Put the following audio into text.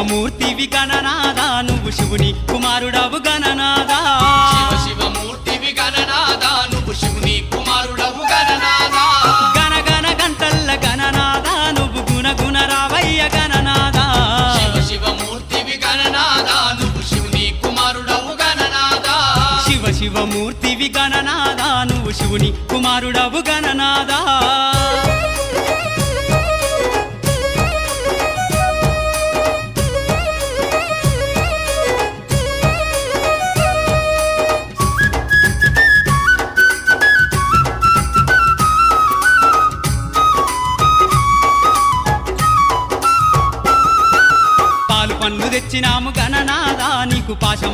శివమూర్తివి గణనాదా నువ్వు శివుని కుమారుడవు గణనాదా శివమూర్తివి గణనాదా నువ్వు శివుని కుమారుడవు గణనాదా గణ గణ గంటల్ల గణనాదా నువ్వు గుణ గుణ రావయ్య గణనాదా శివమూర్తివి గణనాదా నువ్వు శివుని కుమారుడవు గణనాదా శివమూర్తివి గణనాదా నువ్వు శివుని కుమారుడవు గణనాదా పాలు పండ్లు తెచ్చినాము గణనాదా నీకు పాశం